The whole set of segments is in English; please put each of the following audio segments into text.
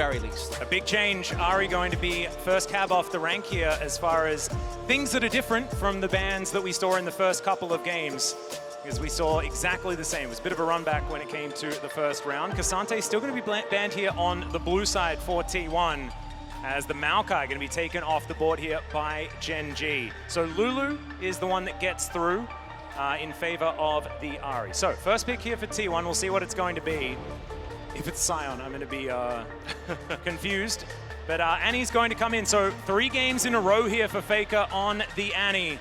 very least. A big change. Ari going to be first cab off the rank here as far as things that are different from the bans that we saw in the first couple of games. Because we saw exactly the same. It was a bit of a run back when it came to the first round. Kasante still going to be banned here on the blue side for T1, as the Maokai going to be taken off the board here by GENG. So Lulu is the one that gets through in favor of the Ari. So first pick here for T1, we'll see what it's going to be. If it's Sion, I'm going to be confused. But Annie's going to come in. So 3 games in a row here for Faker on the Annie,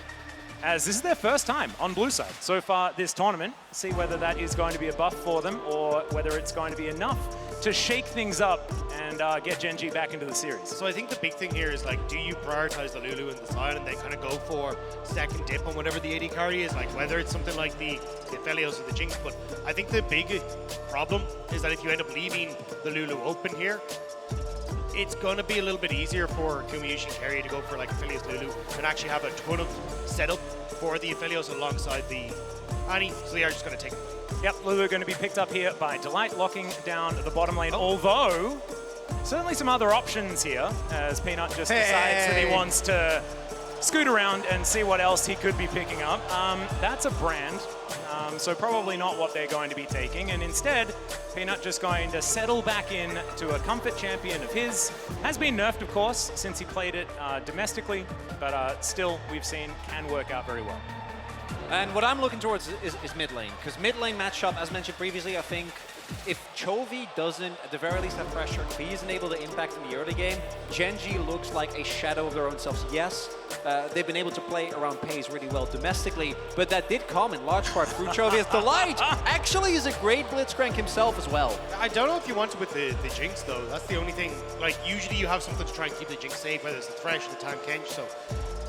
as this is their first time on blue side so far this tournament. See whether that is going to be a buff for them or whether it's going to be enough to shake things up and get GENG back into the series. So I think the big thing here is, like, do you prioritize the Lulu and the Sion and then kind of go for second dip on whatever the AD carry is, like whether it's something like the Aphelios or the Jinx. But I think the big problem is that if you end up leaving the Lulu open here, it's going to be a little bit easier for Kumiushi and Kerry to go for like Aphelios Lulu and actually have a ton of setup for the Aphelios alongside the Annie, so they are just going to take it. Yep, Lulu going to be picked up here by Delight, locking down the bottom lane, although certainly some other options here, as Peanut just decides that he wants to scoot around and see what else he could be picking up. That's a brand, so probably not what they're going to be taking, and instead, Peanut just going to settle back in to a comfort champion of his. Has been nerfed, of course, since he played it domestically, but still, we've seen can work out very well. And what I'm looking towards is mid lane, because mid lane matchup, as mentioned previously, I think if Chovy doesn't, at the very least, have pressure, if he isn't able to impact in the early game, GENG looks like a shadow of their own selves. Yes, they've been able to play around pace really well domestically, but that did come in large part through Chovy, as Delight actually is a great blitzcrank himself as well. I don't know if you want to with the Jinx, though. That's the only thing. Like, usually you have something to try and keep the Jinx safe, whether it's the Thresh or the Tahm Kench, so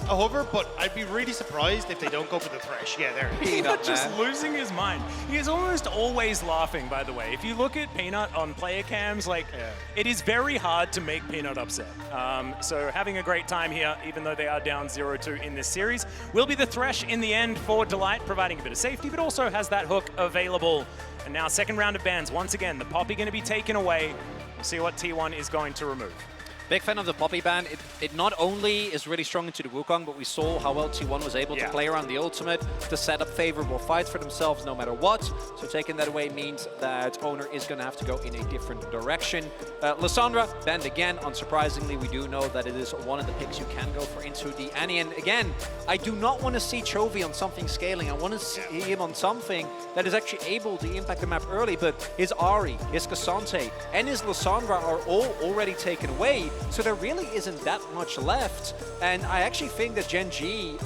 a hover, but I'd be really surprised if they don't go for the Thresh. Yeah, there it is. Peanut just losing his mind. He is almost always laughing, by the way. If you look at Peanut on player cams, like, it is very hard to make Peanut upset. So having a great time here, even though they are down 0-2 in this series. Will be the Thresh in the end for Delight, providing a bit of safety, but also has that hook available. And now second round of bans. Once again, the Poppy going to be taken away. We'll see what T1 is going to remove. Big fan of the Poppy ban. It not only is really strong into the Wukong, but we saw how well T1 was able to play around the ultimate to set up favorable fights for themselves no matter what. So taking that away means that Owner is going to have to go in a different direction. Lissandra banned again. Unsurprisingly, we do know that it is one of the picks you can go for into the Annie. And again, I do not want to see Chovy on something scaling. I want to see him on something that is actually able to impact the map early, but his Ari, his Kasante, and his Lissandra are all already taken away. So there really isn't that much left. And I actually think that GENG,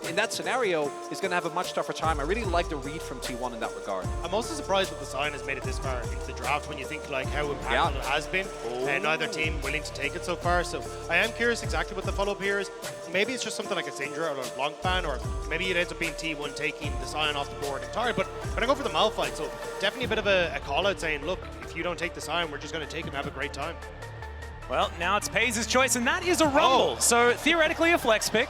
in that scenario, is going to have a much tougher time. I really like the read from T1 in that regard. I'm also surprised that the Sion has made it this far into the draft when you think like how impactful it has been. And neither team willing to take it so far. So I am curious exactly what the follow-up here is. Maybe it's just something like a Syndra or a Blanc ban, or maybe it ends up being T1 taking the Sion off the board entirely. But I'm going to go for the Malphite. So definitely a bit of a call-out saying, look, if you don't take the Sion, we're just going to take him and have a great time. Well, now it's Paze's choice, and that is a Rumble. So theoretically a flex pick.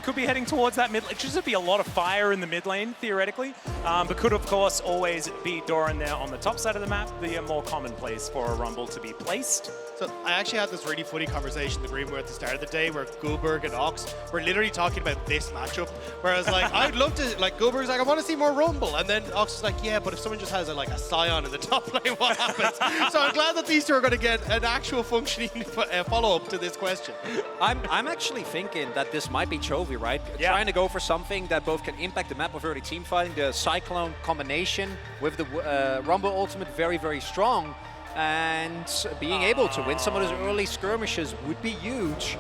Could be heading towards that mid lane. Should just be a lot of fire in the mid lane, theoretically. But could, of course, always be Doran there on the top side of the map, the more common place for a Rumble to be placed. So I actually had this really funny conversation in the green room at the start of the day where Goldberg and Ox were literally talking about this matchup, where I was like, I'd love to, like, Goldberg's like, I want to see more Rumble. And then Ox was like, yeah, but if someone just has like a Sion in the top lane, what happens? So I'm glad that these two are going to get an actual functioning follow-up to this question. I'm actually thinking that this might be Chovy, right? Trying to go for something that both can impact the map of early team fighting. The Cyclone combination with the Rumble ultimate very, very strong. And being able to win some of those early skirmishes would be huge.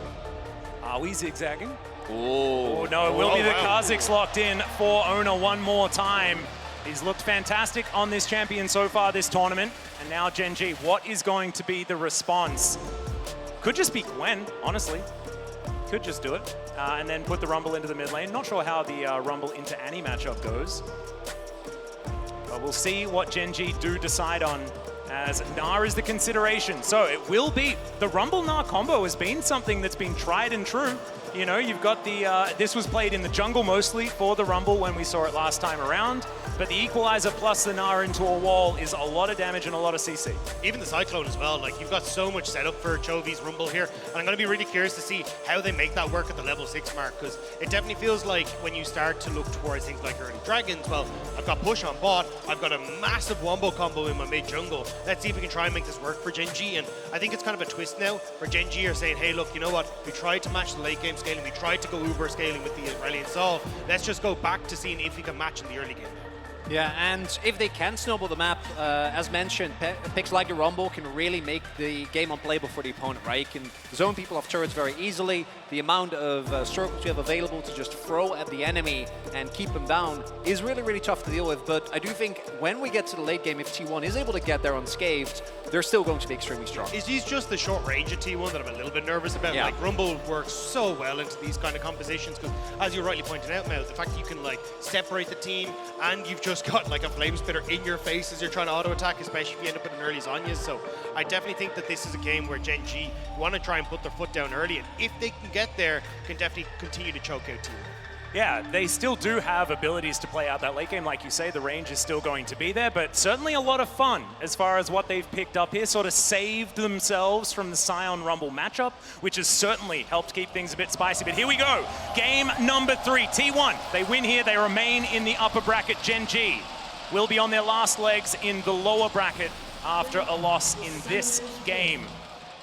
Are we zigzagging? Oh no, it will be the Kha'Zix locked in for Owner one more time. He's looked fantastic on this champion so far this tournament. And now GENG, what is going to be the response? Could just be Gwen, honestly. Could just do it. And then put the Rumble into the mid lane. Not sure how the Rumble into Annie matchup goes. But we'll see what GENG do decide on, as Gnar is the consideration. So it will be, the Rumble Gnar combo has been something that's been tried and true You know, you've got the, this was played in the jungle mostly for the Rumble when we saw it last time around, but the Equalizer plus the Gnar into a wall is a lot of damage and a lot of CC. Even the Cyclone as well, like you've got so much setup for Chovy's Rumble here, and I'm going to be really curious to see how they make that work at the level 6 mark, because it definitely feels like when you start to look towards things like early Dragons, well, I've got push on bot, I've got a massive wombo combo in my mid jungle, let's see if we can try and make this work for Gen G, and I think it's kind of a twist now, where Gen G are saying, hey look, you know what, we tried to match the late game scaling, we tried to go uber scaling with the Aurelion Sol, let's just go back to seeing if we can match in the early game. Yeah, and if they can snowball the map, as mentioned, picks like the Rumble can really make the game unplayable for the opponent, right? You can zone people off turrets very easily. The amount of circles you have available to just throw at the enemy and keep them down is really, really tough to deal with. But I do think when we get to the late game, if T1 is able to get there unscathed, they're still going to be extremely strong. It's just the short range of T1 that I'm a little bit nervous about. Yeah. Like, Rumble works so well into these kind of compositions because, as you rightly pointed out, Mel, the fact that you can, like, separate the team and you've just got, like, a flame spitter in your face as you're trying to auto-attack, especially if you end up with an early Zhonya's. So I definitely think that this is a game where Gen G want to try and put their foot down early, and if they can get there, can definitely continue to choke out T1. Yeah, they still do have abilities to play out that late game. Like you say, the range is still going to be there, but certainly a lot of fun as far as what they've picked up here. Sort of saved themselves from the Sion Rumble matchup, which has certainly helped keep things a bit spicy. But here we go. Game number 3, T1. They win here. They remain in the upper bracket. Gen G will be on their last legs in the lower bracket after a loss in this game.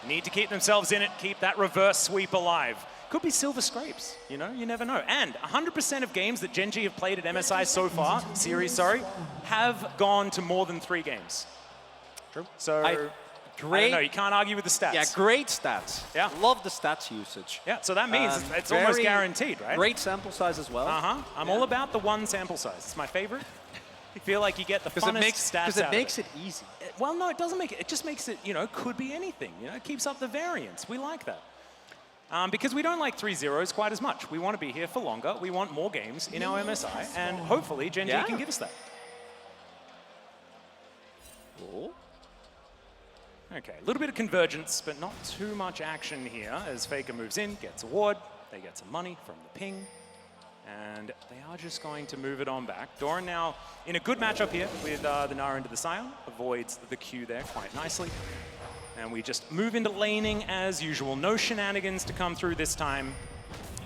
Need to keep themselves in it, keep that reverse sweep alive. Could be silver scrapes, you know, you never know. And 100% of games that Gen G have played at MSI so far, have gone to more than 3 games. True. So, I don't know, you can't argue with the stats. Yeah, great stats. Yeah. Love the stats usage. Yeah, so that means it's almost guaranteed, right? Great sample size as well. I'm all about the 1 sample size. It's my favorite. I feel like you get the funnest stats out of it. Because it makes it easy. Well, no, it doesn't make it. It just makes it, you know, could be anything. You know, it keeps up the variance. We like that. Because we don't like 3-0s quite as much. We want to be here for longer. We want more games in our MSI, and hopefully Gen G can give us that. Cool. Okay, a little bit of convergence, but not too much action here as Faker moves in, gets a ward, they get some money from the ping, and they are just going to move it on back. Doran now in a good matchup here with the Gnar into the Sion, avoids the Q there quite nicely. And we just move into laning as usual. No shenanigans to come through this time.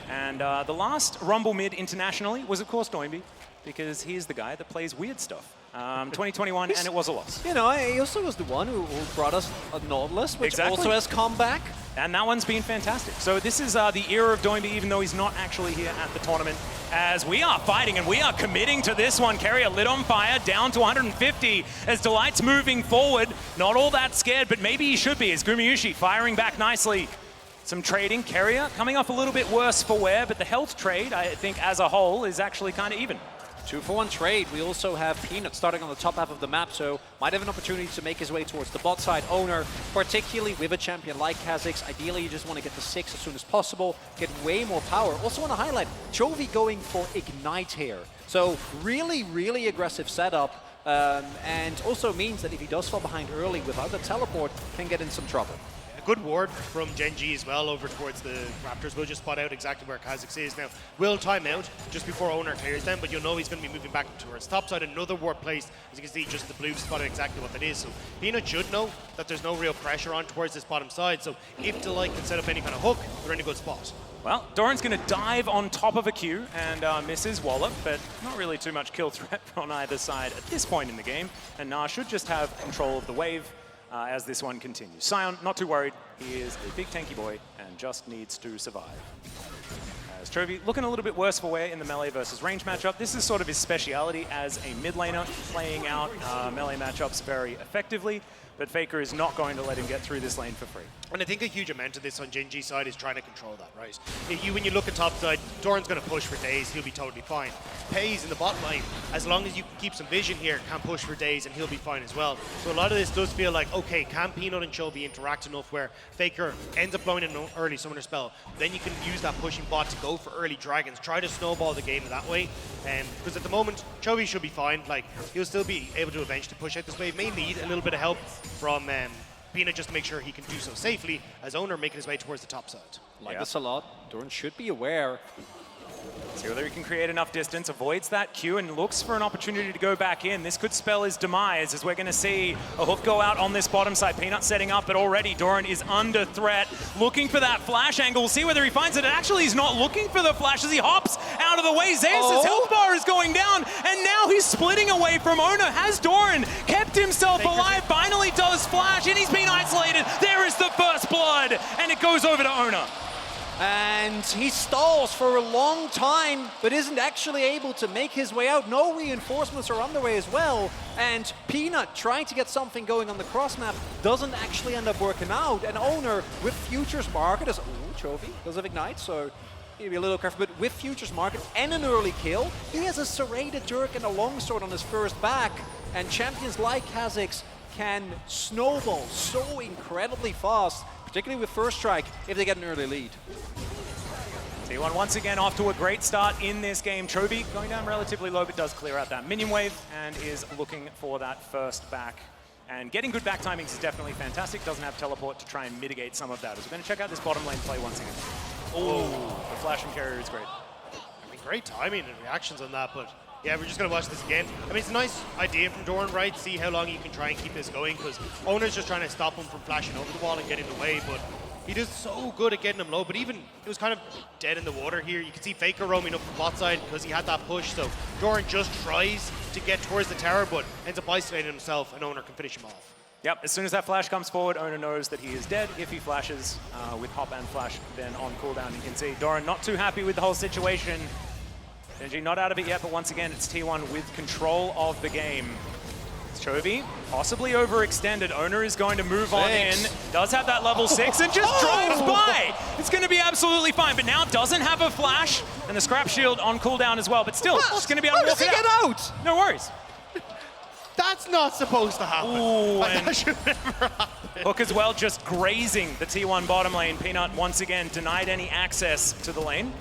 And the last Rumble mid internationally was, of course, Doinby, because he's the guy that plays weird stuff. 2021, and it was a loss. You know, he also was the one who brought us a Nautilus, which also has come back. And that one's been fantastic. So this is the era of Doinby, even though he's not actually here at the tournament, as we are fighting and we are committing to this one. Carrier lit on fire, down to 150 as Delight's moving forward. Not all that scared, but maybe he should be, as Gumayusi firing back nicely. Some trading. Carrier coming off a little bit worse for wear, but the health trade, I think, as a whole, is actually kind of even. 2-for-1 trade. We also have Peanut starting on the top half of the map, so might have an opportunity to make his way towards the bot side. Owner, particularly with a champion like Kha'Zix, ideally you just want to get to 6 as soon as possible, get way more power. Also want to highlight, Chovy going for Ignite here. So really, really aggressive setup, and also means that if he does fall behind early without the teleport, can get in some trouble. Good ward from Gen G as well over towards the Raptors. We'll just spot out exactly where Kha'Zix is now. Will time out just before Owner clears them, but you'll know he's going to be moving back towards top side. Another ward placed. As you can see, just the blue spotted exactly what that is. So Peanut should know that there's no real pressure on towards this bottom side. So if Delight can set up any kind of hook, they're in a good spot. Well, Doran's going to dive on top of a Q and misses Wallop, but not really too much kill threat on either side at this point in the game. And Gnar should just have control of the wave as this one continues. Sion, not too worried. He is a big tanky boy and just needs to survive. As Chovy looking a little bit worse for wear in the melee versus range matchup. This is sort of his speciality as a mid laner, playing out melee matchups very effectively. But Faker is not going to let him get through this lane for free. And I think a huge amount of this on Gen G side is trying to control that, right? When you look at top side, Doran's going to push for days, he'll be totally fine. Pays in the bottom lane, as long as you can keep some vision here, can push for days and he'll be fine as well. So a lot of this does feel like, okay, can Peanut and Chovy interact enough where Faker ends up blowing an early summoner spell, then you can use that pushing bot to go for early dragons, try to snowball the game that way. Because at the moment, Chovy should be fine. Like, he'll still be able to eventually push out this wave. May need a little bit of help from Peanut just to make sure he can do so safely, as Owner making his way towards the top side. Like this a lot. Doran should be aware. See whether he can create enough distance, avoids that Q, and looks for an opportunity to go back in. This could spell his demise, as we're going to see a hook go out on this bottom side. Peanut setting up, but already Doran is under threat, looking for that flash angle. We'll see whether he finds it. Actually, he's not looking for the flash as he hops out of the way. Zeus' health bar is going down, and now he's splitting away from Owner. Has Doran kept himself alive? Finally does flash, and he's been isolated. There is the first blood, and it goes over to Owner. And he stalls for a long time, but isn't actually able to make his way out. No reinforcements are on the way as well. And Peanut trying to get something going on the cross map doesn't actually end up working out. And Owner with Futures Market is, Chovy does have Ignite, so he'll be a little careful. But with Futures Market and an early kill, he has a serrated Dirk and a longsword on his first back. And champions like Kha'Zix can snowball so incredibly fast, particularly with First Strike, if they get an early lead. T1 once again off to a great start in this game. Chovy going down relatively low, but does clear out that minion wave and is looking for that first back. And getting good back timings is definitely fantastic. Doesn't have teleport to try and mitigate some of that. As we're going to check out this bottom lane play once again. Oh, the flash and carrier is great. I mean, great timing and reactions on that, but yeah, we're just going to watch this again. I mean, it's a nice idea from Doran, right? See how long you can try and keep this going, because Owner's just trying to stop him from flashing over the wall and getting away, but he does so good at getting him low. But even, it was kind of dead in the water here. You can see Faker roaming up the bot side because he had that push, so Doran just tries to get towards the tower, but ends up isolating himself, and Owner can finish him off. Yep, as soon as that flash comes forward, Owner knows that he is dead. If he flashes with hop and flash, then on cooldown, you can see Doran not too happy with the whole situation. GENG not out of it yet, but once again, it's T1 with control of the game. Chovy, possibly overextended. Owner is going to move on in. Does have that level 6 and just drives by. It's going to be absolutely fine, but now doesn't have a flash and the scrap shield on cooldown as well, but still, it's going to be able to walk it out. No worries. That's not supposed to happen. Ooh, that should never happen. Hook as well, just grazing the T1 bottom lane. Peanut once again denied any access to the lane.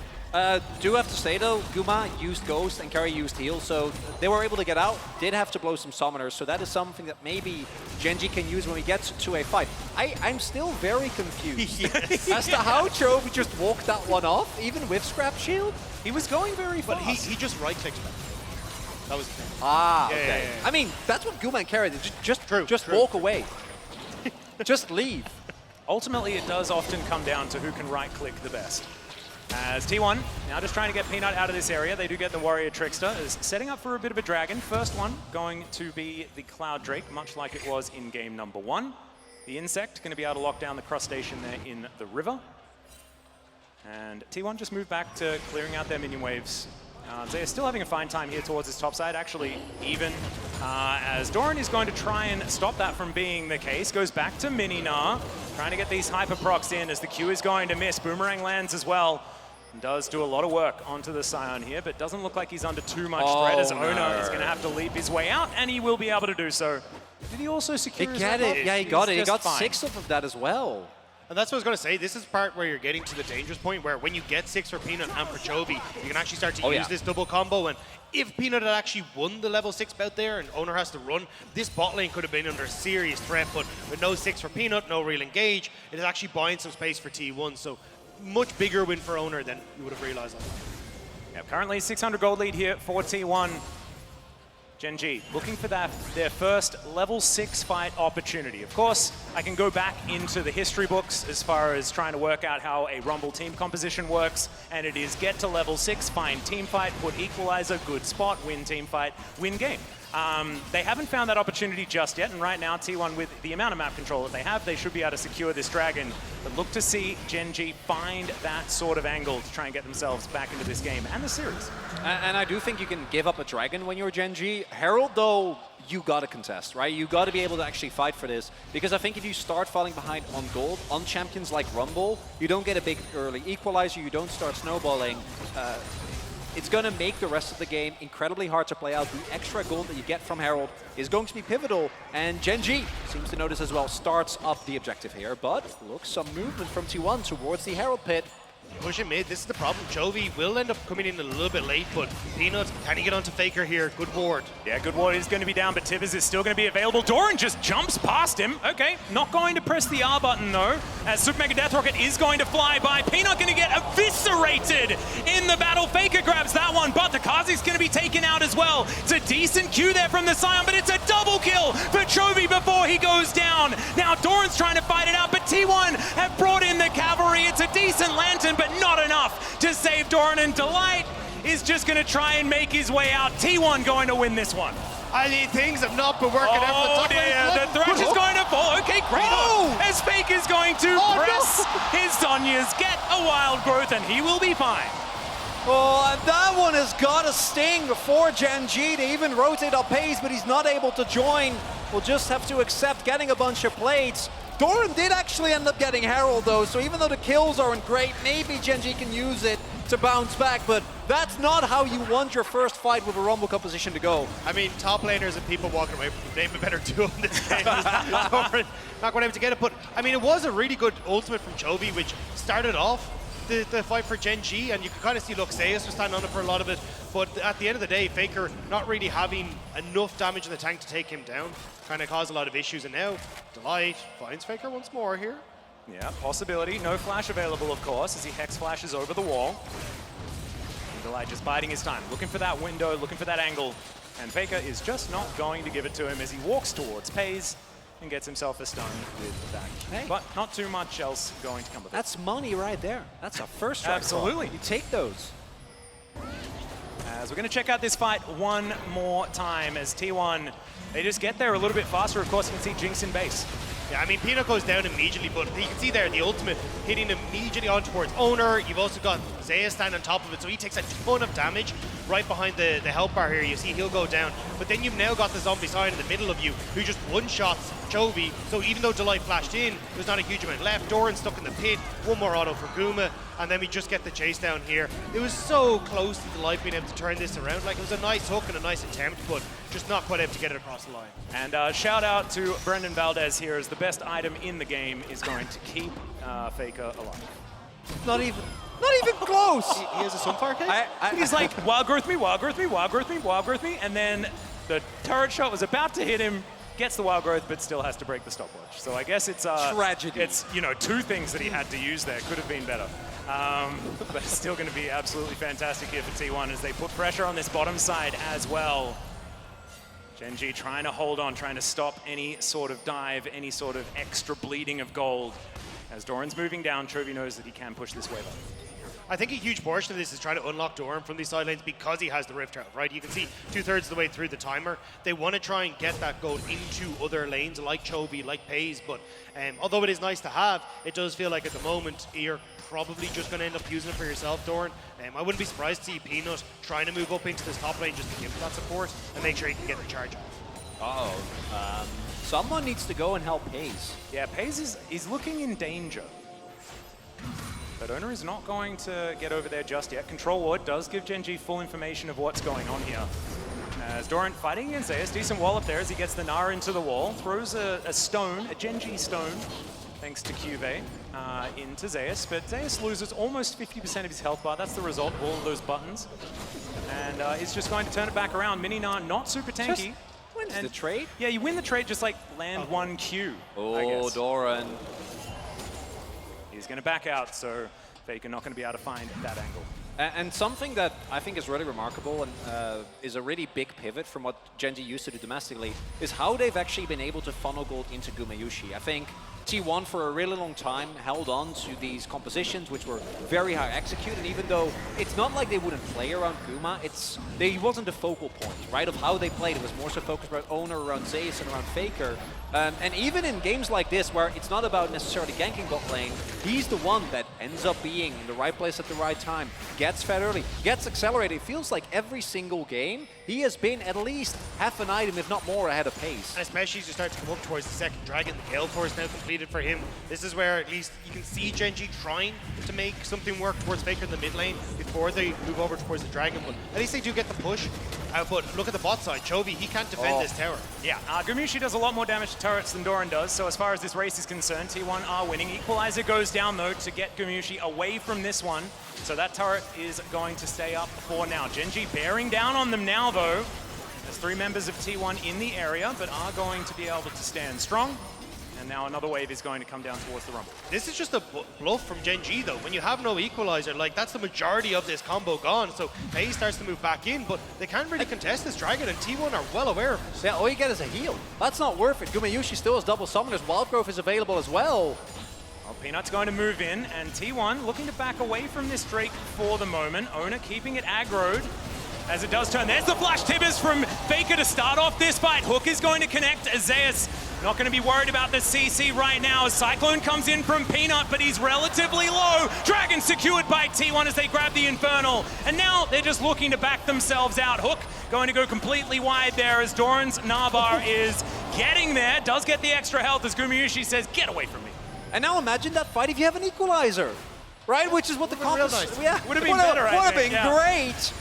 Do have to say though, Guma used Ghost and Carry used Heal, so they were able to get out, did have to blow some summoners, so that is something that maybe GENG can use when we get to a fight. I'm still very confused as to how Chovy just walked that one off, even with Scrap Shield. He was going very fast. But he just right-clicked back. That was the thing. Ah, yeah, okay. yeah. I mean, that's what Guma and Carry did, just True. walk away. Just leave. Ultimately, it does often come down to who can right-click the best. As T1 now just trying to get Peanut out of this area. They do get the Warrior Trickster, is setting up for a bit of a dragon. First one going to be the Cloud Drake, much like it was in game number 1. The Insect going to be able to lock down the cross station there in the river. And T1 just moved back to clearing out their minion waves. They're still having a fine time here towards his top side, actually even, as Doran is going to try and stop that from being the case. Goes back to Mininar, trying to get these hyper procs in as the Q is going to miss. Boomerang lands as well. And does do a lot of work onto the Scion here, but doesn't look like he's under too much threat as Owner is going to have to leap his way out, and he will be able to do so. Did he also secure his red buff? Yeah, he got it. He got fine. 6 of that as well. And that's what I was going to say. This is the part where you're getting to the dangerous point where when you get 6 for Peanut and for Chovy, you can actually start to use this double combo. And if Peanut had actually won the level 6 bout there and Owner has to run, this bot lane could have been under serious threat. But with no 6 for Peanut, no real engage, it is actually buying some space for T1. So much bigger win for Owner than you would have realized on that. Yeah, currently 600 gold lead here for T1. GENG looking for their first level 6 fight opportunity. Of course, I can go back into the history books as far as trying to work out how a Rumble team composition works, and it is get to level 6, find team fight, put equalizer, good spot, win team fight, win game. They haven't found that opportunity just yet, and right now T1, with the amount of map control that they have, they should be able to secure this dragon. But look to see GENG find that sort of angle to try and get themselves back into this game and the series. And I do think you can give up a dragon when you're GENG. Herald, though, you got to contest, right? You got to be able to actually fight for this, because I think if you start falling behind on gold, on champions like Rumble, you don't get a big early equalizer, you don't start snowballing. It's going to make the rest of the game incredibly hard to play out. The extra gold that you get from Herald is going to be pivotal, and GENG seems to notice as well, starts up the objective here, but looks some movement from T1 towards the Herald pit. pushing mid. This is the problem. Chovy will end up coming in a little bit late, but Peanut, can he get onto Faker here? Good ward. Yeah, good ward is going to be down, but Tivers is still going to be available. Doran just jumps past him. Okay, not going to press the R button though, as Super Mega Death Rocket is going to fly by. Peanut going to get eviscerated in the battle. Faker grabs that one, but the Kazik's going to be taken out as well. It's a decent Q there from the Scion, but it's a double kill for Chovy before he goes down. Now Doran's trying to fight it out, but T1 have brought in the cavalry. It's a decent lantern, but not enough to save Doran, and Delight is just going to try and make his way out. T1 going to win this one. I mean, things have not been working out for the top lane. The Thresh is going to fall. Okay, great hook. As Fake is going to press his Zhonya's, get a wild growth, and he will be fine. Oh, and that one has got a sting before GENG to even rotate up pace, but he's not able to join. We'll just have to accept getting a bunch of plates. Doran did actually end up getting Herald though, so even though the kills aren't great, maybe GENG can use it to bounce back, but that's not how you want your first fight with a Rumble composition to go. I mean, top laners and people walking away from name a better duo in this game. Doran not going to be able to get it, but I mean, it was a really good ultimate from Chovy, which started off the fight for GENG, and you could kind of see Zeus was standing on it for a lot of it, but at the end of the day, Faker not really having enough damage in the tank to take him down kind of caused a lot of issues, and now Delight finds Faker once more here. Yeah, possibility. No flash available, of course, as he hex flashes over the wall. And Delight just biding his time, looking for that window, looking for that angle, and Faker is just not going to give it to him as he walks towards Pays and gets himself a stun with that. Hey. But not too much else going to come with it. That's money right there. That's a first strike. Absolutely. You take those. As we're going to check out this fight one more time as T1, they just get there a little bit faster. Of course, you can see Jinx in base. Yeah, I mean, Peanut goes down immediately, but you can see there the ultimate hitting immediately on towards Owner. You've also got Zeus standing on top of it, so he takes a ton of damage right behind the health bar here. You see he'll go down, but then you've now got the zombie sign in the middle of you who just one-shots Chovy, so even though Delight flashed in, there's not a huge amount left. Doran stuck in the pit, one more auto for Guma, and then we just get the chase down here. It was so close to Delight being able to turn this around. Like, it was a nice hook and a nice attempt, but just not quite able to get it across the line. And shout out to Brendan Valdez here, as the best item in the game is going to keep Faker alive. Not even close. He has a Sunfire cake? He's like, wild growth me, wild growth me, wild growth me, wild growth me, and then the turret shot was about to hit him, gets the wild growth, but still has to break the stopwatch. So I guess it's tragedy. It's, you know, two things that he had to use there. Could have been better. But it's still going to be absolutely fantastic here for T1 as they put pressure on this bottom side as well. GENG trying to hold on, trying to stop any sort of dive, any sort of extra bleeding of gold. As Doran's moving down, Chovy knows that he can push this wave up. I think a huge portion of this is trying to unlock Doran from these side lanes because he has the Rift Herald, right? You can see 2/3 of the way through the timer. They want to try and get that gold into other lanes like Chovy, like Pays, but although it is nice to have, it does feel like at the moment you're probably just going to end up using it for yourself, Doran. I wouldn't be surprised to see Peanut trying to move up into this top lane just to give him that support and make sure he can get the charge off. Uh-oh. Someone needs to go and help Pays. Yeah, Pays is looking in danger. But Owner is not going to get over there just yet. Control Ward does give GENG full information of what's going on here. As Doran fighting against Zeus, decent wall up there as he gets the Nara into the wall, throws a stone, a GENG stone, thanks to Cuvée, into Zeus. But Zeus loses almost 50% of his health bar. That's the result of all of those buttons. And he's just going to turn it back around. Mininar not super tanky. Wins the trade? Yeah, you win the trade, just like land one Q. I guess. Doran. He's going to back out, so Faker not going to be able to find that angle. And something that I think is really remarkable and is a really big pivot from what GENG used to do domestically is how they've actually been able to funnel gold into Gumayushi. I think T1 for a really long time held on to these compositions which were very high executed, and even though it's not like they wouldn't play around Guma, they wasn't the focal point, right, of how they played. It was more so focused around Owner, around Zeus, and around Faker. And even in games like this, where it's not about necessarily ganking bot lane, he's the one that ends up being in the right place at the right time, gets fed early, gets accelerated. It feels like every single game, he has been at least half an item, if not more, ahead of pace. And especially as you start to come up towards the second dragon, the Gale Force now completely needed for him. This is where at least you can see GENG trying to make something work towards Faker in the mid lane before they move over towards the Dragon, but at least they do get the push. But look at the bot side, Chovy, he can't defend this tower. Yeah, Gumushi does a lot more damage to turrets than Doran does, so as far as this race is concerned, T1 are winning. Equalizer goes down though to get Gumushi away from this one, so that turret is going to stay up for now. GENG bearing down on them now though. There's 3 members of T1 in the area, but are going to be able to stand strong. And now another wave is going to come down towards the Rumble. This is just a bluff from GENG though. When you have no equalizer, like that's the majority of this combo gone. So FaZe starts to move back in, but they can't really contest this Dragon, and T1 are well aware of it. Yeah, all you get is a heal. That's not worth it. Gumayushi still has double summoners. Wild Growth is available as well. Well, Peanut's going to move in, and T1 looking to back away from this Drake for the moment. Owner keeping it aggroed. As it does turn, there's the flash tibbers from Faker to start off this fight. Hook is going to connect. Zeus not going to be worried about the CC right now as Cyclone comes in from Peanut, but he's relatively low. Dragon secured by T1 as they grab the Infernal. And now they're just looking to back themselves out. Hook going to go completely wide there as Doran's Navar is getting there. Does get the extra health as Gumayushi says, get away from me. And now imagine that fight if you have an equalizer, right? Which is what the comp nice. Yeah, Would have been better, Would I have think, been yeah. great.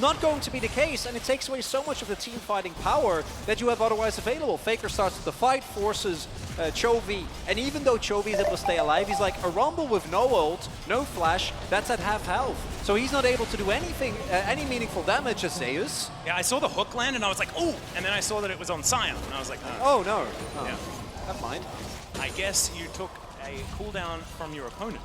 Not going to be the case, and it takes away so much of the team fighting power that you have otherwise available. Faker starts the fight, forces Chovy, and even though Chovy is able to stay alive, he's like, a Rumble with no ult, no flash, that's at half health. So he's not able to do anything, any meaningful damage as Zeus. Yeah, I saw the hook land and I was like, oh, and then I saw that it was on Sion, and I was like, Oh, no. Oh, Yeah. never mind. I guess you took a cooldown from your opponent.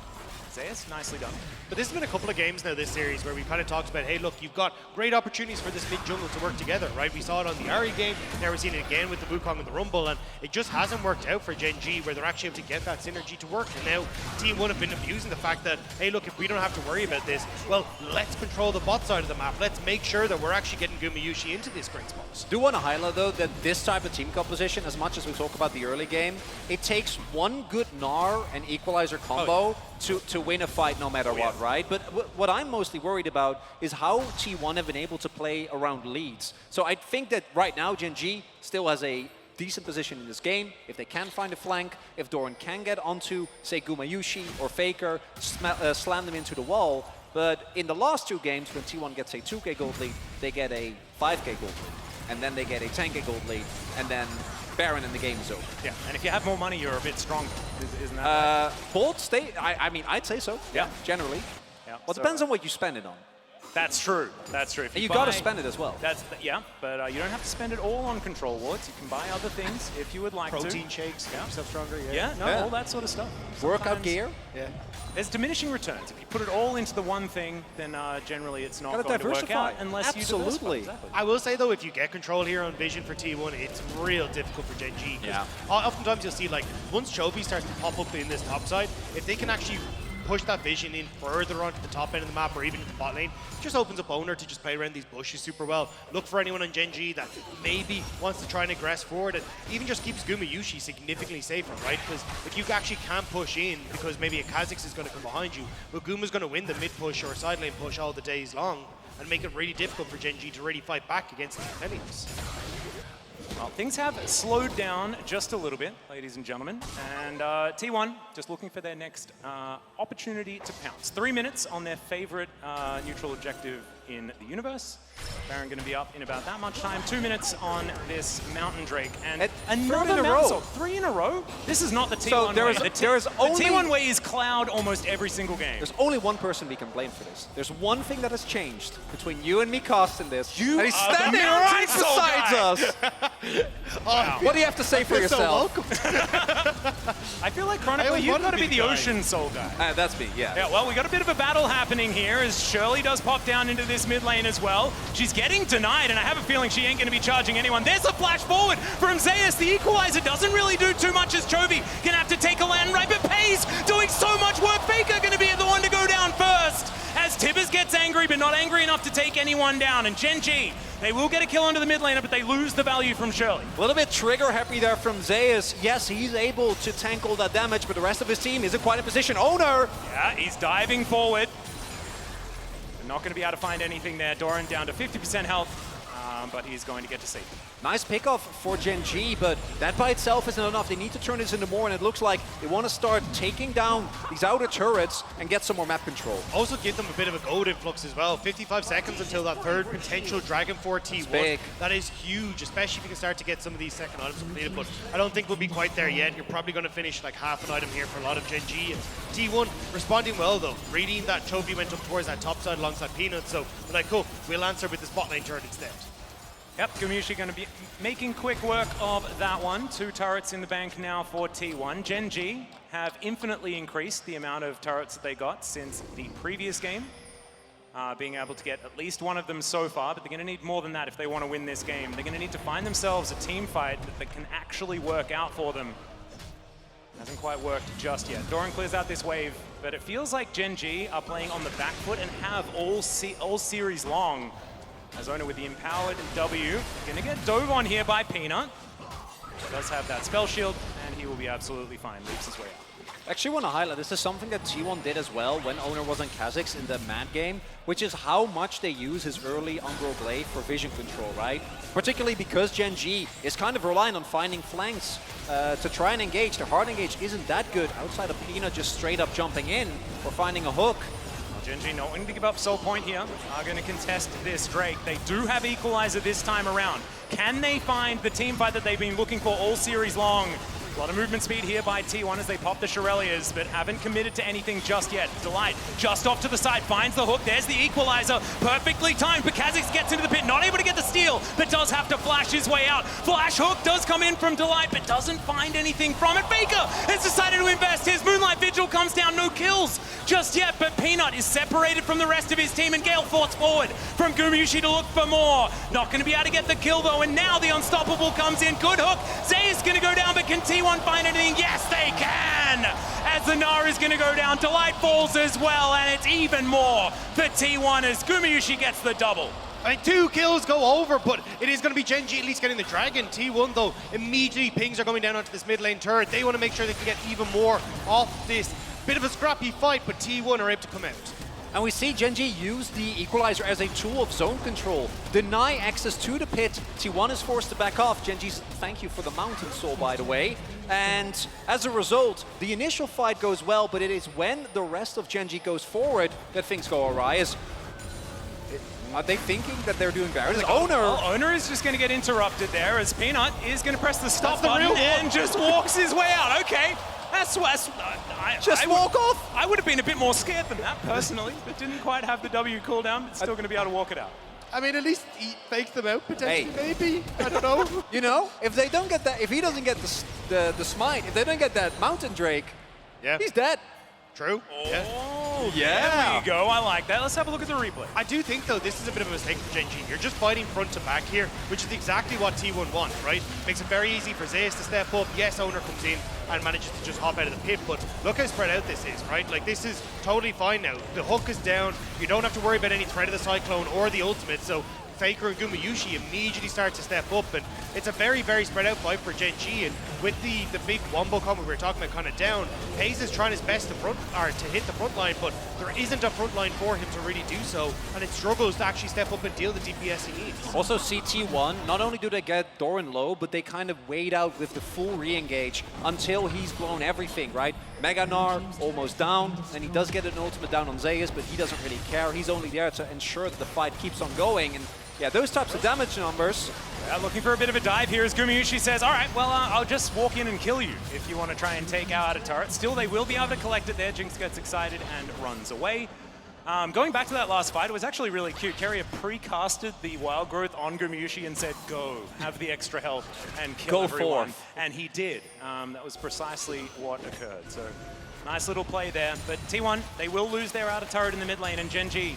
Zeus, nicely done. But this has been a couple of games now this series where we kind of talked about, hey, look, you've got great opportunities for this mid-jungle to work together, right? We saw it on the Ahri game, now we're seeing it again with the Wukong and the Rumble, and it just hasn't worked out for GENG where they're actually able to get that synergy to work. And now Team 1 have been abusing the fact that, hey, look, if we don't have to worry about this, well, let's control the bot side of the map. Let's make sure that we're actually getting Gumayushi into this great spot. Do want to highlight though that this type of team composition, as much as we talk about the early game, it takes one good Gnar and equalizer combo to win a fight no matter what, right? But what I'm mostly worried about is how T1 have been able to play around leads. So I think that right now GENG still has a decent position in this game. If they can find a flank, if Doran can get onto, say, Gumayushi or Faker, slam them into the wall. But in the last 2 games, when T1 gets a 2k gold lead, they get a 5k gold lead. And then they get a 10k gold lead, and then Baron and the game is over. Yeah, and if you have more money, you're a bit stronger. Isn't that right? Bold state, I mean, I'd say so. Yeah. Generally. Yeah, Well, it depends on what you spend it on. That's true. That's true. If And you buy- got to spend it as well. Yeah, but you don't have to spend it all on control wards. You can buy other things if you would like Protein to. shakes, make Yeah. yourself stronger. Yeah, no, Yeah. all that sort of stuff. Workout Sometimes gear. Yeah. There's diminishing returns. If you put it all into the one thing, then generally it's not Gotta going to work diversify. out unless Absolutely. you diversify. Exactly. I will say though, if you get control here on Vision for T1, it's real difficult for GENG. 'Cause Yeah. Oftentimes you'll see, like, once Chovy starts to pop up in this top side, if they can actually push that Vision in further onto the top end of the map or even into the bot lane, it just opens up Owner to just play around these bushes super well. Look for anyone on GENG that maybe wants to try and aggress forward, and even just keeps Gumayushi significantly safer, right? Because if you actually can't push in because maybe a Kha'Zix is going to come behind you, but Guma's going to win the mid push or side lane push all the days long and make it really difficult for GENG to really fight back against the Aphelios. Well, things have slowed down just a little bit, ladies and gentlemen, and T1 just looking for their next opportunity to pounce. 3 minutes on their favorite neutral objective in the universe. Baron going to be up in about that much time. 2 minutes on this Mountain Drake, and another in a Mountain row. Sword. 3 in a row? This is not the T1 So there way. is- The there is only- T1 way is Cloud almost every single game. There's only one person we can blame for this. There's one thing that has changed between you and me casting this. You and he's are the standing Mountain right Soul beside guy. us. What do you have to say for So yourself? welcome. I feel like chronically always you've wanted got to to be be the the guy. Ocean Soul guy. That's me, yeah. Yeah, well, we got a bit of a battle happening here as Shirley does pop down into this mid lane as well. She's getting denied, and I have a feeling she ain't going to be charging anyone. There's a flash forward from Zeus. The equalizer doesn't really do too much as Chovy gonna have to take a land right, but Pays doing so much work. Faker gonna be the one to go down first as Tibbers gets angry, but not angry enough to take anyone down. And GENG, they will get a kill onto the mid laner, but they lose the value from Shirley. A little bit trigger happy there from Zeus. Yes, he's able to tank all that damage, but the rest of his team isn't quite in position. Owner! Yeah, he's diving forward. Not going to be able to find anything there. Doran down to 50% health. but he's going to get to safety. Nice pickoff for GENG, but that by itself isn't enough. They need to turn this into more, and it looks like they want to start taking down these outer turrets and get some more map control. Also give them a bit of a gold influx as well. 55 seconds until that third potential Dragon 4 T1. Big. That is huge, especially if you can start to get some of these second items completed, but I don't think we'll be quite there yet. You're probably going to finish like half an item here for a lot of GENG. And T1 responding well though, reading that Chovy went up towards that top side alongside Peanut, so they're like, cool, we'll answer with the spot lane turret instead. Yep, Gumushi going to be making quick work of that one. 2 turrets in the bank now for T1. GENG have infinitely increased the amount of turrets that they got since the previous game. Being able to get at least one of them so far, but they're going to need more than that if they want to win this game. They're going to need to find themselves a team fight that can actually work out for them. Hasn't quite worked just yet. Doran clears out this wave, but it feels like GENG are playing on the back foot and have all series long. As owner with the empowered W, gonna get dove on here by Peanut. Does have that spell shield, and he will be absolutely fine. Leaps his way out. Actually want to highlight, this is something that T1 did as well when Owner was on Kha'Zix in the Mad game, which is how much they use his early Umbral Blade for vision control, right? Particularly because GENG is kind of relying on finding flanks to try and engage. Their hard engage isn't that good outside of Peanut just straight up jumping in or finding a hook. GENG not wanting to give up soul point here, are going to contest this Drake. They do have Equalizer this time around. Can they find the team fight that they've been looking for all series long? A lot of movement speed here by T1 as they pop the Shirelias, but haven't committed to anything just yet. Delight just off to the side, finds the hook. There's the Equalizer, perfectly timed. But Kha'Zix gets into the pit, not able to get the steal, but does have to flash his way out. Flash hook does come in from Delight, but doesn't find anything from it. Faker has decided to invest. His Moonlight Vigil comes down, no kills just yet, but Peanut is separated from the rest of his team, and Gale forts forward from Gumushi to look for more. Not going to be able to get the kill though, and now the Unstoppable comes in. Good hook. Zay is going to go down, but can T1 find anything? Yes, they can! As the Nara is going to go down, Delight falls as well, and it's even more for T1 as Gumushi gets the double. I mean, 2 kills go over, but it is going to be GENG at least getting the Dragon. T1, though, immediately pings are coming down onto this mid lane turret. They want to make sure they can get even more off this. Bit of a scrappy fight, but T1 are able to come out. And we see GENG use the Equalizer as a tool of zone control, deny access to the pit. T1 is forced to back off. GENG's thank you for the Mountain Soul, by the way. And as a result, the initial fight goes well, but it is when the rest of GENG goes forward that things go awry. Are they thinking that they're doing better? Owner is just going to get interrupted there as Peanut is going to press the stop button and just walks his way out. Okay. Walk off? I would have been a bit more scared than that, personally, but didn't quite have the W cooldown, but still going to be able to walk it out. I mean, at least he fakes them out, potentially, maybe. I don't know. You know, if they don't get that, if he doesn't get the smite, if they don't get that Mountain Drake, he's dead. True. Oh, there we go. I like that. Let's have a look at the replay. I do think, though, this is a bit of a mistake for GENG. You're just fighting front to back here, which is exactly what T1 wants, right? Makes it very easy for Zeus to step up. Yes, Owner comes in and manages to just hop out of the pit, but look how spread out this is, right? Like, this is totally fine now. The hook is down. You don't have to worry about any threat of the Cyclone or the ultimate, so Faker and Gumushi immediately start to step up, and it's a very, very spread out fight for GENG. And with the big wombo combo we were talking about kind of down, Hayes is trying his best to hit the front line, but there isn't a front line for him to really do so, and it struggles to actually step up and deal the DPS he needs. Also CT1, not only do they get Doran low, but they kind of wait out with the full re-engage until he's blown everything, right? Mega Gnar almost down, and he does get an ultimate down on Zeus, but he doesn't really care. He's only there to ensure that the fight keeps on going, and yeah, those types of damage numbers. Looking for a bit of a dive here as Gumushi says, all right, well, I'll just walk in and kill you if you want to try and take out a turret. Still, they will be able to collect it there. Jinx gets excited and runs away. Going back to that last fight, it was actually really cute. Keria pre-casted the Wild Growth on Gumushi and said, go, have the extra health and kill everyone. And he did. That was precisely what occurred. So, nice little play there. But T1, they will lose their outer turret in the mid lane, and GENG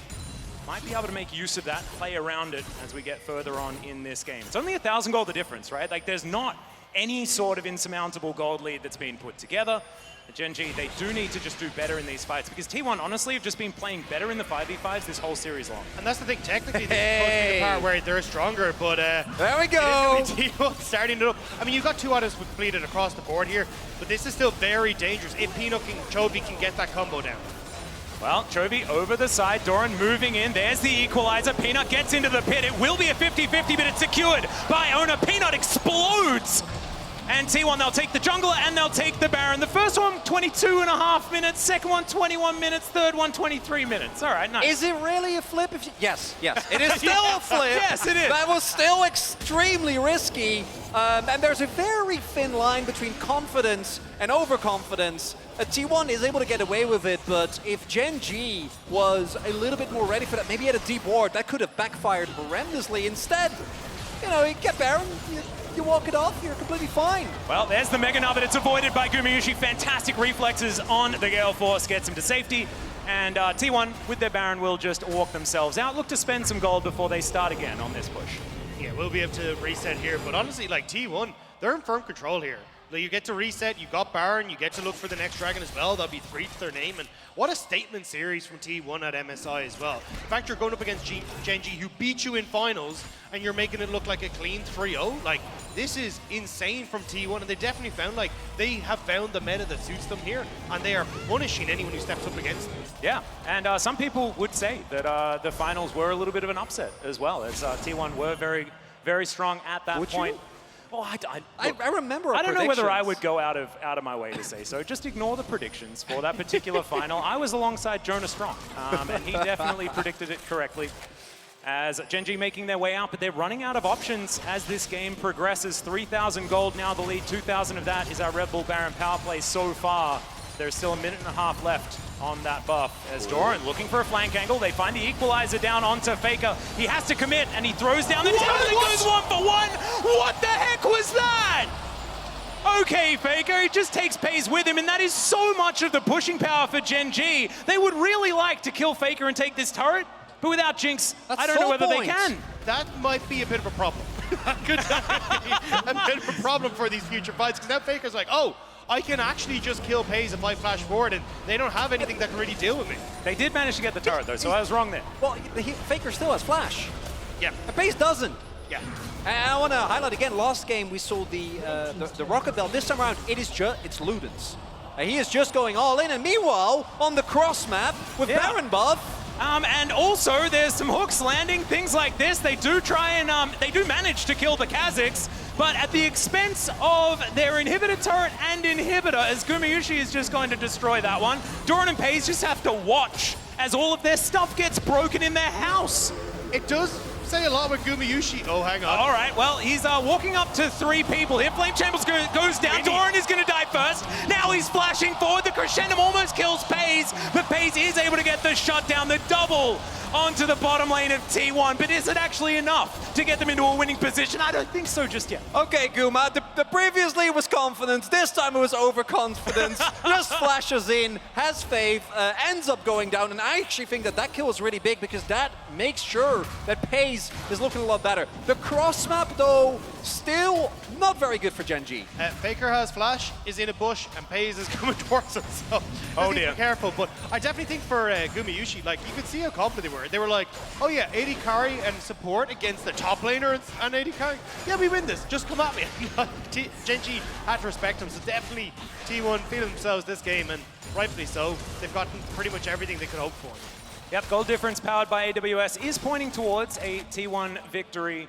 might be able to make use of that, play around it as we get further on in this game. It's only 1,000 gold the difference, right? Like, there's not any sort of insurmountable gold lead that's been put together. At GENG, they do need to just do better in these fights, because T1 honestly have just been playing better in the 5v5s this whole series long. And that's the thing, technically, this is the part where they're stronger, but there we go. T1 starting it up. I mean, you've got 2 items completed across the board here, but this is still very dangerous if Peanut and Chovy can get that combo down. Well, Chovy over the side, Doran moving in. There's the equalizer. Peanut gets into the pit. It will be a 50-50, but it's secured by Owner. Peanut explodes. And T1, they'll take the jungler and they'll take the Baron. The first one, 22.5 minutes. Second one, 21 minutes. Third one, 23 minutes. All right, nice. Is it really a flip? Yes. It is still a flip. Yes, it is. That was still extremely risky. And there's a very thin line between confidence and overconfidence. T1 is able to get away with it, but if GENG was a little bit more ready for that, maybe he had a deep ward, that could have backfired horrendously. Instead, you get Baron, you walk it off, you're completely fine. Well, there's the Mega Nub, but it's avoided by Gumayusi. Fantastic reflexes on the Gale Force, gets him to safety. And T1, with their Baron, will just walk themselves out. Look to spend some gold before they start again on this push. Yeah, we'll be able to reset here, but honestly, like T1, they're in firm control here. Like, you get to reset, you got Baron, you get to look for the next dragon as well. That'll be 3 to their name, and what a statement series from T1 at MSI as well. In fact, you're going up against GENG, who beat you in finals, and you're making it look like a clean 3-0. Like, this is insane from T1, and they definitely found, like, they have found the meta that suits them here, and they are punishing anyone who steps up against them. Yeah, and some people would say that the finals were a little bit of an upset as well, as T1 were very, very strong at that point. Oh, I remember. I don't know whether I would go out of my way to say so. Just ignore the predictions for that particular final. I was alongside Jonah Strong, and he definitely predicted it correctly. As GENG making their way out, but they're running out of options as this game progresses. 3,000 gold now the lead. 2,000 of that is our Red Bull Baron power play so far. There's still a minute and a half left on that buff. As Doran looking for a flank angle, they find the equalizer down onto Faker. He has to commit, and he throws down the tower and goes 1-for-1. What the heck was that? Okay, Faker, he just takes Pays with him, and that is so much of the pushing power for GENG. They would really like to kill Faker and take this turret, but without Jinx, I don't know whether they can. That might be a bit of a problem. Could be a bit of a problem for these future fights, because now Faker's like, oh, I can actually just kill Pays if I flash forward, and they don't have anything that can really deal with me. They did manage to get the turret, though, so I was wrong there. Well, Faker still has flash. Yeah. And Pays doesn't. Yeah. And I want to highlight again, last game we saw the Rocket Bell. This time around, it's Ludens. He is just going all in, and meanwhile, on the cross map with Baron buff, and also, there's some hooks landing, things like this. They do try and, they do manage to kill the Kazakhs, but at the expense of their inhibitor turret and inhibitor, as Gumayusi is just going to destroy that one. Doran and Pays just have to watch as all of their stuff gets broken in their house. It does say a lot with Gumayusi. Oh, hang on. All right, well, he's walking up to 3 people here. Flame Chamberlain goes down. Doran is going to die first. Now he's flashing forward. The Crescendum almost kills Pays, but Pays is able to get the shutdown, the double onto the bottom lane of T1. But is it actually enough to get them into a winning position? I don't think so just yet. Okay, Guma, the previously was confidence, this time it was overconfidence. Just flashes in, has faith, ends up going down, and I actually think that kill is really big because that makes sure that Pays is looking a lot better. The cross map, though, still not very good for GENG. Faker has flash, is in a bush, and Pays is coming towards him, so be careful. But I definitely think for Gumayusi, like, you could see how confident they were. They were like, oh yeah, AD carry and support against the top laner and AD carry. Yeah, we win this, just come at me. GENG had to respect him, so definitely T1 feeling themselves this game, and rightfully so. They've gotten pretty much everything they could hope for. Yep, gold difference powered by AWS is pointing towards a T1 victory.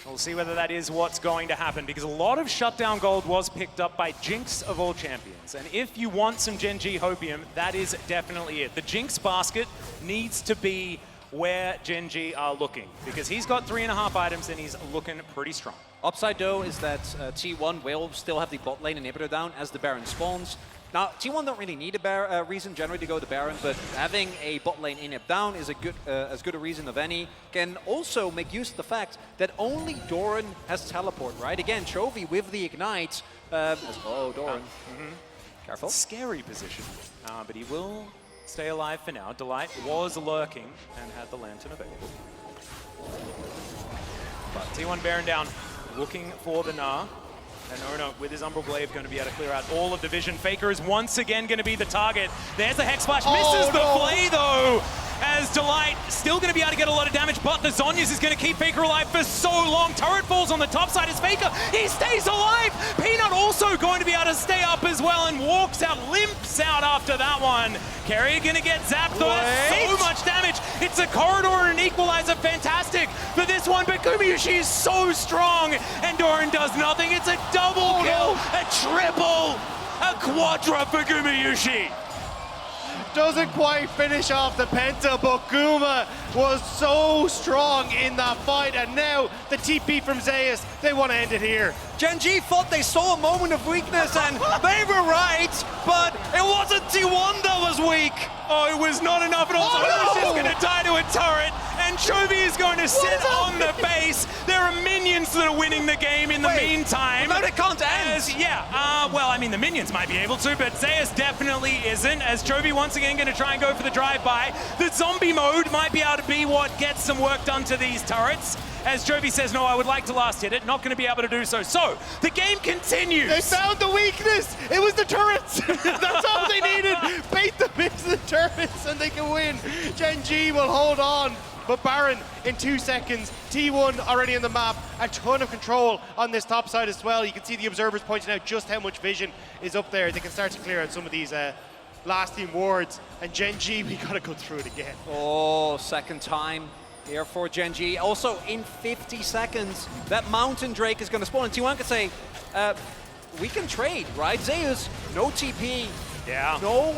We'll see whether that is what's going to happen, because a lot of shutdown gold was picked up by Jinx of all champions. And if you want some GENG hopium, that is definitely it. The Jinx basket needs to be where GENG are looking, because he's got 3.5 items and he's looking pretty strong. Upside, though, is that T1 will still have the bot lane inhibitor down as the Baron spawns. Now, T1 don't really need a reason generally to go to Baron, but having a bot lane inhib down is a good, as good a reason of any. Can also make use of the fact that only Doran has teleport, right? Again, Chovy with the Ignite. Oh, Doran. Careful. Scary position, but he will stay alive for now. Delight was lurking and had the lantern available. But T1 Baron down, looking for the Gnar. And Ono, with his Umbral Glaive, going to be able to clear out all of the vision. Faker is once again going to be the target. There's the Hex Splash, misses the play though! as Delight still going to be able to get a lot of damage, but the Zhonya's is going to keep Faker alive for so long. Turret falls on the top side as Faker. He stays alive. Peanut also going to be able to stay up as well and walks out, limps out after that one. Carrier going to get zapped though. That's so much damage. It's a corridor and an equalizer. Fantastic for this one, but Gumayusi is so strong and Doran does nothing. It's a double kill, a triple, a quadra for Gumayusi. Doesn't quite finish off the Penta, but Guma was so strong in that fight, and now the TP from Zeus, they want to end it here. GENG thought they saw a moment of weakness, and they were right, but it wasn't T1 that was weak. Oh, it was not enough, and also Ona's just going to die to a turret, and Chovy is going to sit on the base. There are minions that are winning the game in the meantime. No, it can't end. Well, I mean, the minions might be able to, but Zeus definitely isn't, as Chovy once again going to try and go for the drive-by. The zombie mode might be able to be what gets some work done to these turrets. As Chovy says, no, I would like to last hit it. Not going to be able to do so. So, the game continues. They found the weakness. It was the turrets. That's all they needed. Bait them into the turrets and they can win. GENG will hold on. But Baron in 2 seconds. T1 already on the map. A ton of control on this top side as well. You can see the observers pointing out just how much vision is up there. They can start to clear out some of these last team wards. And GENG, we got to go through it again. Oh, second time here for GENG. Also, in 50 seconds, that Mountain Drake is going to spawn. And T1 can say, we can trade, right? Zeus, no TP, no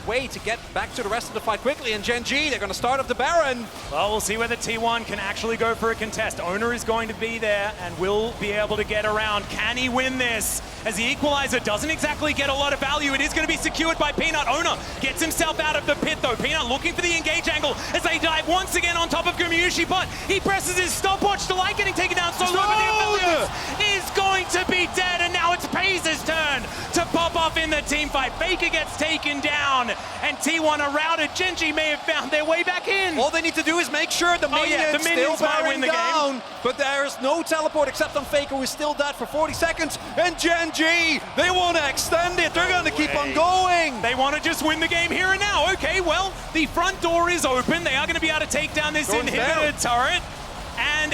way to get back to the rest of the fight quickly. And GENG, they're going to start up the Baron. Well, we'll see whether T1 can actually go for a contest. Owner is going to be there and will be able to get around. Can he win this? As the equalizer doesn't exactly get a lot of value, it is going to be secured by Peanut. Owner gets himself out of the pit though. Peanut looking for the engage angle as they dive once again on top of Gumayusi, but he presses his stopwatch. Delight getting taken down so low, but the Aphelios is going to be dead, and now it's Paze's turn to pop off in the team fight. Faker gets taken down, and T1 are routed. GENG may have found their way back in. All they need to do is make sure the minions, still might win the down, game. but there's no teleport except on Faker, who's still dead for 40 seconds, and GENG, they want to extend it. They're going to keep on going. They want to just win the game here and now. Okay, well, the front door is open. They are going to be able to take down this inhibitor turret, and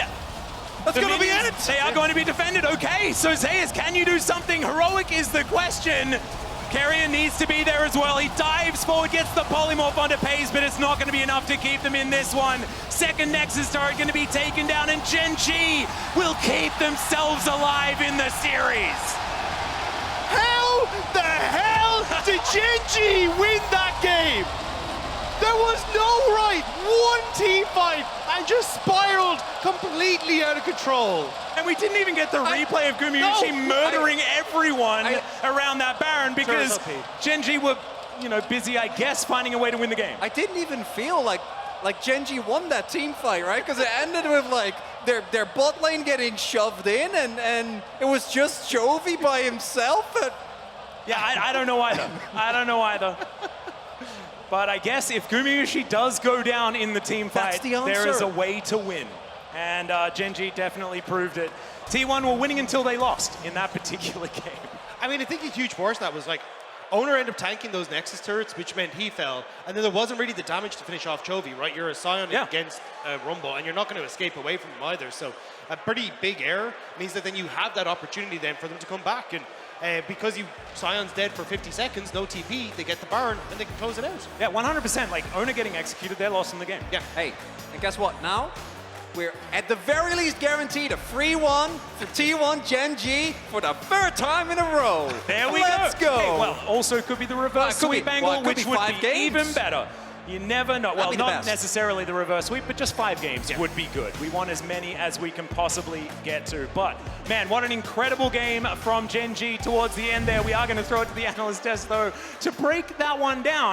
that's going to be it. They are going to be defended. Okay, so Zeus, can you do something heroic is the question. Carrier needs to be there as well. He dives forward, gets the polymorph onto Paze, but it's not going to be enough to keep them in this one. Second Nexus turret going to be taken down, and GENG will keep themselves alive in the series. How the hell did GENG win that game? There was no right. One team fight and just spiraled completely out of control. And we didn't even get the replay of Gumayusi murdering everyone around that Baron because GENG were, busy, I guess, finding a way to win the game. I didn't even feel like GENG won that team fight, right? Because it ended with their bot lane getting shoved in, and it was just Chovy by himself. Yeah, I don't know either. I don't know either. But I guess if Gumayusi does go down in the team fight, there is a way to win. And GENG definitely proved it. T1 were winning until they lost in that particular game. I mean, I think a huge force that was Owner ended up tanking those Nexus turrets, which meant he fell. And then there wasn't really the damage to finish off Chovy, right? You're a Scion against Rumble, and you're not going to escape away from him either. So a pretty big error means that then you have that opportunity then for them to come back. And because Scion's dead for 50 seconds, no TP, they get the Baron, and they can close it out. Yeah, 100%. Owner getting executed, they're lost in the game. Yeah. Hey, and guess what? Now, we're at the very least guaranteed a free one for T1 GENG for the third time in a row. There we Let's go. Hey, well, also could be the reverse sweep angle, which would be even better. You never know. Well, not necessarily the reverse sweep, but just 5 games would be good. We want as many as we can possibly get to. But, man, what an incredible game from GENG towards the end there. We are going to throw it to the analyst desk, though, to break that one down.